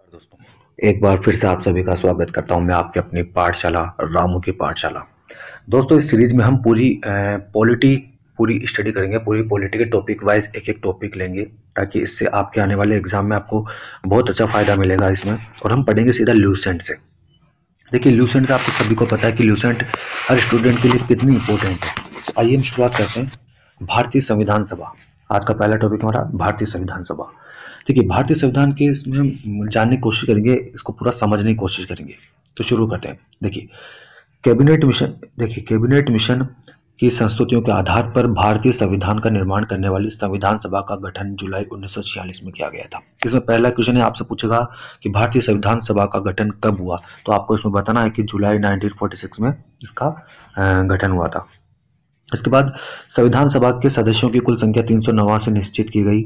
दोस्तों, एक बार फिर से आप सभी का स्वागत करता हूं मैं आपके अपनी पाठशाला रामू की पाठशाला। दोस्तों, इस सीरीज में हम पूरी स्टडी करेंगे। पूरी पॉलिटी के टॉपिक वाइज एक एक टॉपिक लेंगे ताकि इससे आपके आने वाले एग्जाम में आपको बहुत अच्छा फायदा मिलेगा इसमें। और हम पढ़ेंगे सीधा ल्यूसेंट से। देखिए, ल्यूसेंट आपको सभी को पता है कि ल्यूसेंट हर स्टूडेंट के लिए कितनी इंपॉर्टेंट है। आइए हम शुरुआत करते हैं। भारतीय संविधान सभा। आज का पहला टॉपिक हमारा भारतीय संविधान सभा। देखिए, भारतीय संविधान के इसमें हम जानने की कोशिश करेंगे, इसको पूरा समझने की कोशिश करेंगे। तो शुरू करते हैं। देखिए, कैबिनेट मिशन की संस्तुतियों के आधार पर भारतीय संविधान का निर्माण करने वाली संविधान सभा का गठन जुलाई 1946 में किया गया था। इसमें पहला क्वेश्चन है, आपसे पूछेगा कि भारतीय संविधान सभा का गठन कब हुआ। तो आपको इसमें बताना है कि जुलाई 1946 में इसका गठन हुआ था। इसके बाद संविधान सभा के सदस्यों की कुल संख्या 389 निश्चित की गई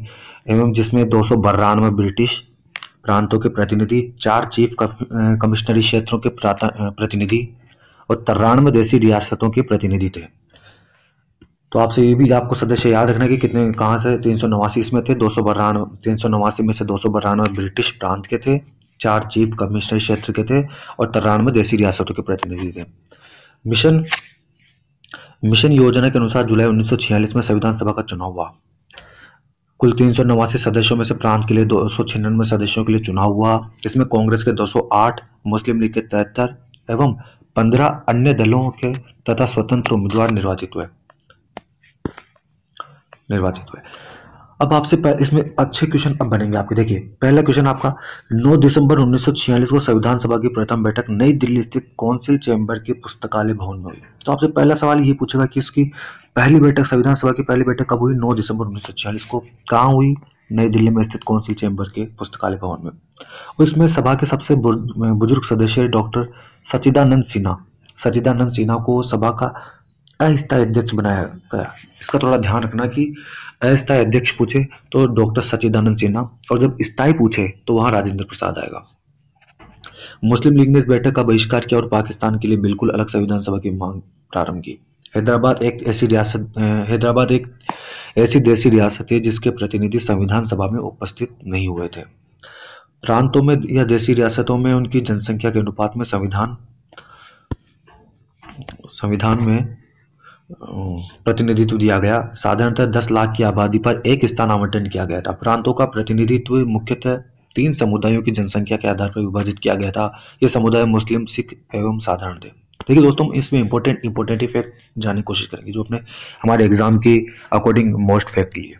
एवं जिसमें 292 ब्रिटिश प्रांतों के प्रतिनिधि, 4 चीफ कमिश्नरी क्षेत्रों के प्रतिनिधि और 93 देशी रियासतों के प्रतिनिधि थे। तो आपसे ये भी आपको सदस्य याद रखना कि कितने कहाँ से 389 इसमें थे। 292 389 में से 292 ब्रिटिश प्रांत के थे, 4 चीफ कमिश्नरी क्षेत्र के थे और 93 देशी रियासतों के प्रतिनिधि थे। मिशन मिशन योजना के अनुसार जुलाई 1946 में संविधान सभा का चुनाव हुआ। कुल 389 सदस्यों में से प्रांत के लिए 296 सदस्यों के लिए चुनाव हुआ। इसमें कांग्रेस के 208, मुस्लिम लीग के 73 एवं 15 अन्य दलों के तथा स्वतंत्र उम्मीदवार निर्वाचित हुए। अब आपसे इसमें अच्छे क्वेश्चन अब बनेंगे आपके। देखिए, पहला क्वेश्चन आपका, 9 दिसंबर 1946 को संविधान सभा की प्रथम बैठक नई दिल्ली स्थित कौंसिल चैम्बर के पुस्तकालय भवन में हुई। तो आपसे पहला सवाल ये पूछेगा कि इसकी पहली बैठक, संविधान सभा की पहली बैठक कब हुई। 9 दिसंबर 1946 को। कहाँ हुई? नई दिल्ली में स्थित कौंसिल चैम्बर के पुस्तकालय भवन में। और इसमें सभा के सबसे बुजुर्ग सदस्य डॉक्टर सचिदानंद सिन्हा को सभा का अस्थायी अध्यक्ष बनाया गया। इसका थोड़ा ध्यान रखना कि अस्थायी अध्यक्ष पूछे तो डॉक्टर सचिदानंद सिन्हा, और जब स्थायी पूछे तो वहां राजेंद्र प्रसाद आएगा। मुस्लिम लीग ने इस बैठक का बहिष्कार किया और पाकिस्तान के लिए बिल्कुल अलग संविधान सभा की मांग प्रारंभ की। हैदराबाद एक ऐसी देशी रियासत है जिसके प्रतिनिधि संविधान सभा में उपस्थित नहीं हुए थे। प्रांतों में या देशी रियासतों में उनकी जनसंख्या के अनुपात में संविधान में प्रतिनिधित्व दिया गया। साधारणतः 10 लाख की आबादी पर एक स्थान आवंटन किया गया था। प्रांतों का प्रतिनिधित्व मुख्यतः 3 समुदायों की जनसंख्या के आधार पर विभाजित किया गया था। ये समुदाय मुस्लिम, सिख एवं साधारण थे। देखिए दोस्तों, इसमें इंपॉर्टेंट फैक्ट जानने की कोशिश करेंगे जो अपने हमारे एग्जाम की अकॉर्डिंग मोस्ट फैक्ट लिए।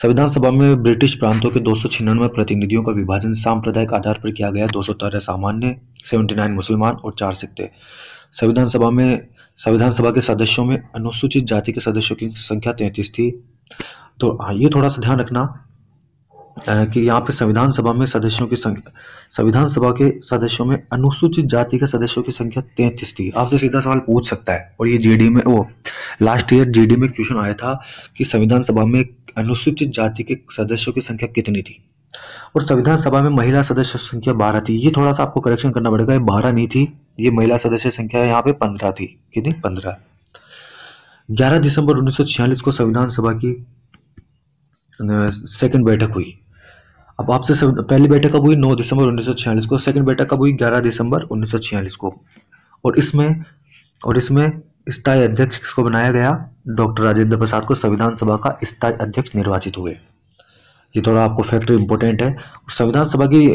संविधान सभा में ब्रिटिश प्रांतों के 296 प्रतिनिधियों का विभाजन सांप्रदायिक आधार पर किया गया। 213 सामान्य, 79 मुसलमान और 4 सिख थे। संविधान सभा के सदस्यों में अनुसूचित जाति के सदस्यों की संख्या 33 थी। तो ये थोड़ा सा ध्यान रखना कि यहाँ पे संविधान सभा के सदस्यों में अनुसूचित जाति के सदस्यों की संख्या 33 थी। आपसे सीधा सवाल पूछ सकता है, और ये जीडी में लास्ट ईयर जीडी में क्वेश्चन आया था कि संविधान सभा में अनुसूचित जाति के सदस्यों की संख्या कितनी थी। और संविधान सभा में महिला सदस्य संख्या 12 थी। ये थोड़ा सा आपको करेक्शन करना पड़ेगा, ये 12 नहीं थी, ये महिला सदस्य संख्या यहाँ पे 15 थी। कितनी? 15। 11 दिसंबर 1946 को संविधान सभा की सेकंड बैठक हुई। अब आपसे पहली बैठक कब हुई? 9 दिसंबर 1946 को। सेकंड बैठक कब हुई? 11 दिसंबर 1946 को। और इसमें स्थायी अध्यक्ष किसको बनाया गया? डॉक्टर राजेंद्र प्रसाद को संविधान सभा का स्थायी अध्यक्ष निर्वाचित हुए। ये थोड़ा आपको फैक्ट इंपॉर्टेंट है। संविधान सभा की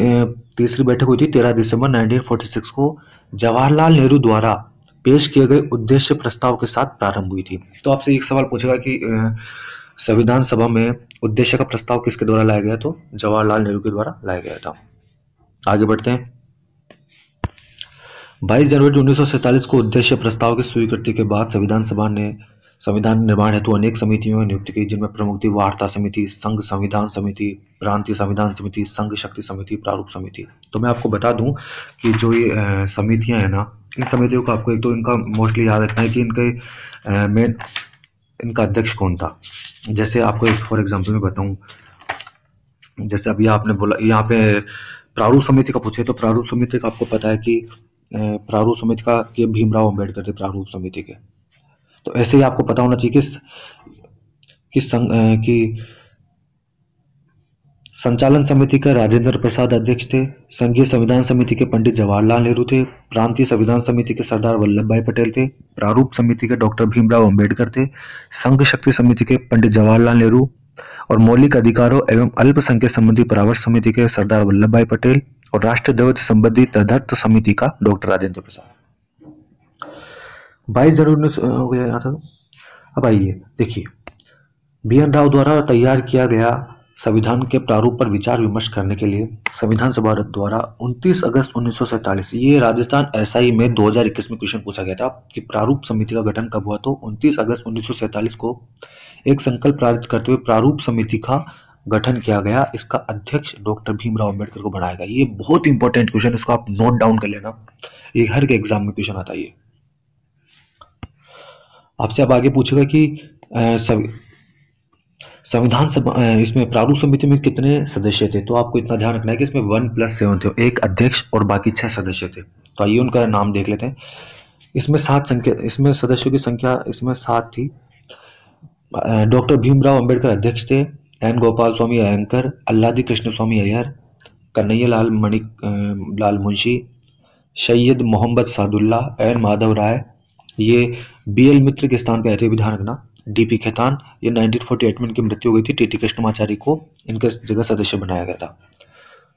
तीसरी बैठक हुई थी 13 दिसंबर 1946 को। जवाहरलाल नेहरू द्वारा पेश किए गए उद्देश्य प्रस्ताव के साथ प्रारंभ हुई थी। तो आपसे एक सवाल पूछेगा कि संविधान सभा में उद्देश्य का प्रस्ताव किसके द्वारा लाया गया? तो जवाहरलाल नेहरू के द्वारा लाया गया था। आगे बढ़ते हैं। 22 जनवरी 1947 को उद्देश्य प्रस्ताव की स्वीकृति के बाद संविधान सभा ने संविधान निर्माण हेतु अनेक समितियों में नियुक्ति की, जिनमें प्रमुख थी वार्ता समिति, संघ संविधान समिति, प्रांतीय संविधान समिति, संघ शक्ति समिति, प्रारूप समिति। तो मैं आपको बता दूं कि जो ये समितियां हैं ना, इन समितियों को आपको एक तो इनका मोस्टली याद रखना है कि इनका अध्यक्ष कौन था। जैसे आपको फॉर एग्जाम्पल में बताऊं, जैसे अभी आपने बोला यहाँ पे प्रारूप समिति का पूछे, तो प्रारूप समिति का आपको पता है कि प्रारूप समिति का भीमराव अम्बेडकर थे प्रारूप समिति के। तो ऐसे ही आपको पता होना चाहिए कि संचालन समिति के राजेंद्र प्रसाद अध्यक्ष थे। संघीय संविधान समिति के पंडित जवाहरलाल नेहरू थे। प्रांतीय संविधान समिति के सरदार वल्लभ भाई पटेल थे। प्रारूप समिति के डॉक्टर भीमराव अंबेडकर थे। संघ शक्ति समिति के पंडित जवाहरलाल नेहरू और मौलिक अधिकारों एवं अल्पसंख्यक संबंधी परामर्श समिति के सरदार वल्लभ भाई पटेल और राष्ट्रीय ध्वज संबंधी तदर्थ समिति का डॉक्टर राजेंद्र प्रसाद। 22 जनवरी हो गया यहाँ तक। अब आइए देखिए, BN राव द्वारा तैयार किया गया संविधान के प्रारूप पर विचार विमर्श करने के लिए संविधान सभा द्वारा 29 अगस्त 1947, ये राजस्थान SI में 2021 में क्वेश्चन पूछा गया था कि प्रारूप समिति का गठन कब हुआ, तो 29 अगस्त 1947 को एक संकल्प पारित करते हुए प्रारूप समिति का गठन किया गया। इसका अध्यक्ष डॉक्टर भीमराव अंबेडकर को बनाया गया। ये बहुत इंपॉर्टेंट क्वेश्चन, इसको आप नोट डाउन कर लेना, ये हर के एग्जाम में क्वेश्चन आता है। आपसे अब आगे पूछेगा कि संविधान सभा इसमें प्रारूप समिति में कितने सदस्य थे, तो आपको इतना ध्यान रखना है कि इसमें 1+7 थे, एक अध्यक्ष और बाकी 6 सदस्य थे। तो आइए उनका नाम देख लेते हैं। इसमें 7 सदस्यों की संख्या इसमें 7 थी। डॉक्टर भीमराव अंबेडकर अध्यक्ष थे। N गोपाल स्वामी अयंकर, अल्लादी कृष्ण स्वामी अय्यर, कन्हैया लाल लाल मुंशी, सैयद मोहम्मद सादुल्ला, N माधव राय, ये BL मित्र के स्थान पर आए थे, विधान रखना। DP खेतान, ये 1948 में इनकी मृत्यु हो गई थी। TT कृष्णमाचारी को इनके जगह सदस्य बनाया गया था।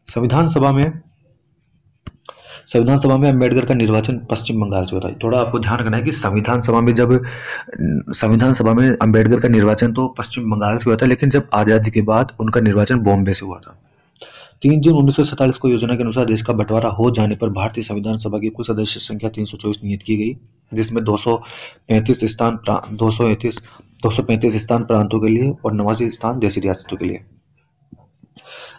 संविधान सभा में अम्बेडकर का निर्वाचन पश्चिम बंगाल से होता है। थोड़ा आपको ध्यान रखना है कि संविधान सभा में अम्बेडकर का निर्वाचन तो पश्चिम बंगाल से हुआ था, लेकिन जब आजादी के बाद उनका निर्वाचन बॉम्बे से हुआ था। 3 जून 1947 को योजना के अनुसार देश का बंटवारा हो जाने पर भारतीय संविधान सभा की कुल सदस्य संख्या 324 नियत की गई, जिसमें 235 स्थान प्रांतों के लिए और 89 स्थान देशी रियासतों के लिए।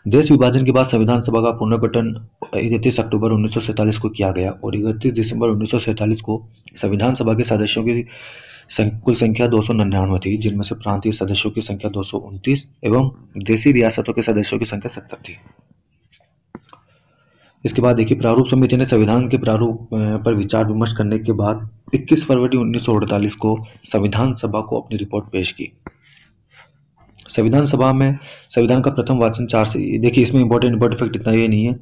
देश विभाजन के बाद संविधान सभा का पुनर्गठन 31 अक्टूबर 1947 को किया गया और 31 दिसंबर 1947 को संविधान सभा के सदस्यों की कुल संख्या 299 थी, जिनमें से प्रांतीय सदस्यों की संख्या 229 एवं देशी रियासतों के सदस्यों की संख्या 70 थी। इसके बाद देखिए, प्रारूप समिति ने संविधान के प्रारूप पर विचार विमर्श करने के बाद 21 फरवरी 1948 को संविधान सभा को अपनी रिपोर्ट पेश की। संविधान सभा में संविधान का प्रथम वाचन 4 से, देखिए इसमें इंपॉर्टेंट फैक्ट इतना ये नहीं है,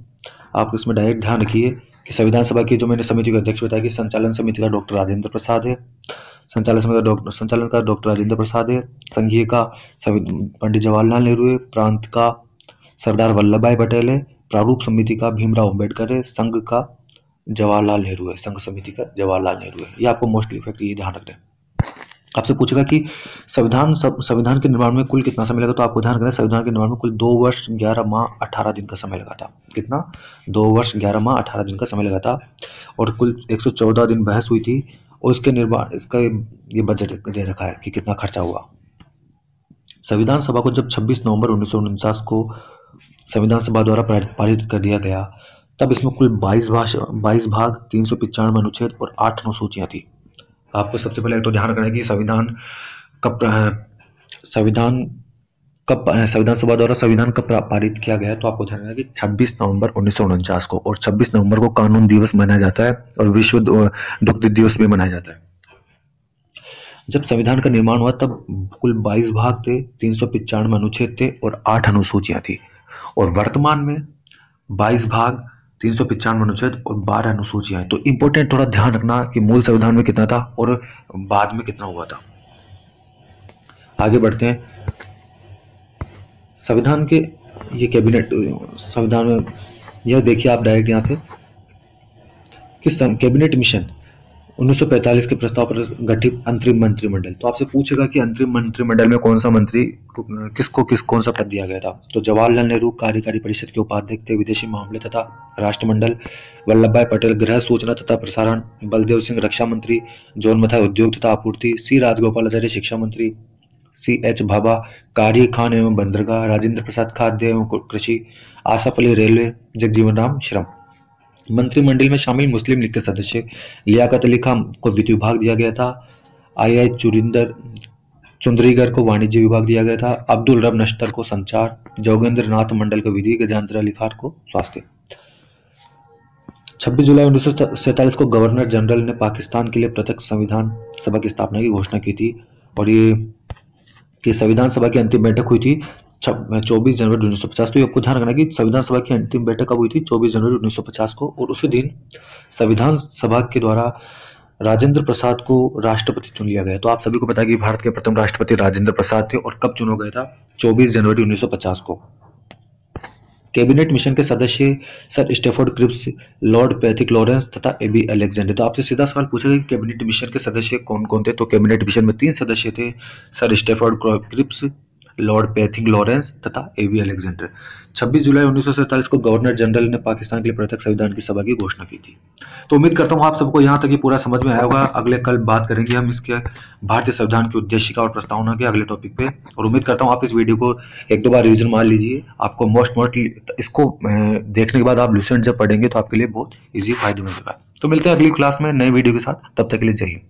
आप इसमें डायरेक्ट ध्यान रखिए कि संविधान सभा की जो मैंने समिति का अध्यक्ष बताया कि संचालन समिति का डॉक्टर राजेंद्र प्रसाद है, संचालन का डॉक्टर राजेंद्र प्रसाद है, संघीय का पंडित जवाहरलाल नेहरू है, प्रांत का सरदार वल्लभ भाई पटेल है, प्रारूप समिति का भीमराव अंबेडकर है, संघ का जवाहरलाल नेहरू है, संघ समिति का जवाहरलाल नेहरू है। ये आपको मोस्टली फैक्ट ये ध्यान रखना है। आपसे पूछेगा कि संविधान के निर्माण में कुल कितना समय लगा, तो आपको ध्यान रखना है संविधान के निर्माण में कुल 2 वर्ष 11 माह 18 दिन का समय लगा था। कितना? 2 वर्ष 11 माह 18 दिन का समय लगा था और कुल 114 दिन बहस हुई थी और इसके निर्माण इसका ये बजट दे रखा है कि कितना खर्चा हुआ। संविधान सभा को जब 26 नवंबर 1949 को संविधान सभा द्वारा पारित कर दिया गया, तब इसमें कुल 22 भाग 395 अनुच्छेद और 8 अनुसूचियां थी। आपको सबसे पहले तो ध्यान रखना है कि संविधान सभा द्वारा संविधान कब पारित किया गया, तो आपको ध्यान रखना है कि 26 नवंबर 1949 को, और 26 नवंबर को कानून दिवस मनाया जाता है और विश्व दुग्ध दिवस भी मनाया जाता है। जब संविधान का निर्माण हुआ तब कुल 22 भाग थे, 395 अनुच्छेद थे और 8 अनुसूचियां थी, और वर्तमान में 22 भाग 395 अनुच्छेद और 12 अनुसूचियां हैं। तो इंपॉर्टेंट थोड़ा ध्यान रखना कि मूल संविधान में कितना था और बाद में कितना हुआ था। आगे बढ़ते हैं। संविधान के ये कैबिनेट संविधान में यह देखिए आप डायरेक्ट यहाँ से कि कैबिनेट मिशन 1945 के प्रस्ताव पर गठित अंतरिम मंत्रिमंडल। तो आपसे पूछेगा कि अंतरिम मंत्रिमंडल में कौन सा मंत्री कौन सा पद दिया गया था, तो जवाहरलाल नेहरू कार्यकारी परिषद के उपाध्यक्ष थे, विदेशी मामले तथा राष्ट्रमंडल, वल्लभ भाई पटेल गृह सूचना तथा प्रसारण, बलदेव सिंह रक्षा मंत्री, जॉन मथाई उद्योग तथा आपूर्ति, C राजगोपालाचारी शिक्षा मंत्री, CH भाभा कार्य खान एवं बंदरगाह, राजेंद्र प्रसाद खाद्य एवं कृषि, आसफ अली रेलवे, जगजीवन राम श्रम। मंत्रिमंडल में शामिल मुस्लिम लीग के सदस्य लियाकत अली खान को वित्त विभाग दिया गया था, आई चुंदरीगर को वाणिज्य विभाग दिया गया था, अब्दुल रब नश्तर को संचार, जोगेंद्र नाथ मंडल को विधि, गजेंद्र अली खान को स्वास्थ्य। 26 जुलाई 1947 को गवर्नर जनरल ने पाकिस्तान के लिए पृथक संविधान सभा की स्थापना की घोषणा की थी और ये संविधान सभा की अंतिम बैठक हुई थी 24 जनवरी 1950। तो ये आपको ध्यान रखना कि संविधान सभा की अंतिम बैठक कब हुई थी, 24 जनवरी 1950 को, और उसी दिन संविधान सभा के द्वारा राजेंद्र प्रसाद को राष्ट्रपति चुन लिया गया। तो आप सभी को पता है कि भारत के प्रथम राष्ट्रपति राजेंद्र प्रसाद थे, और कब चुना गया था, 24 जनवरी 1950 को। कैबिनेट मिशन के सदस्य Sir Stafford Cripps, Lord Pethick Lawrence तथा एबी अलेक्जेंडर। तो आपसे सीधा सवाल पूछेगा कि कैबिनेट मिशन के सदस्य कौन कौन थे। तो कैबिनेट मिशन में 3 सदस्य थे, Sir Stafford Cripps, Lord Pethick Lawrence तथा एबी अलेक्जेंडर। 26 जुलाई 1947 को गवर्नर जनरल ने पाकिस्तान के लिए पृथक संविधान की सभा की घोषणा की थी। तो उम्मीद करता हूँ आप सबको यहाँ तक ये पूरा समझ में आया होगा। अगले कल बात करेंगे हम इसके भारतीय संविधान की उद्देशिका और प्रस्तावना के अगले टॉपिक पे, और उम्मीद करता हूँ आप इस वीडियो को 1-2 बार रिवीजन मार लीजिए। आपको मोस्ट इसको देखने के बाद आप लुसेंट जब पढ़ेंगे तो आपके लिए बहुत ईजी फायदेमंद होगा। तो मिलते हैं अगली क्लास में नए वीडियो के साथ, तब तक के लिए जय हिंद।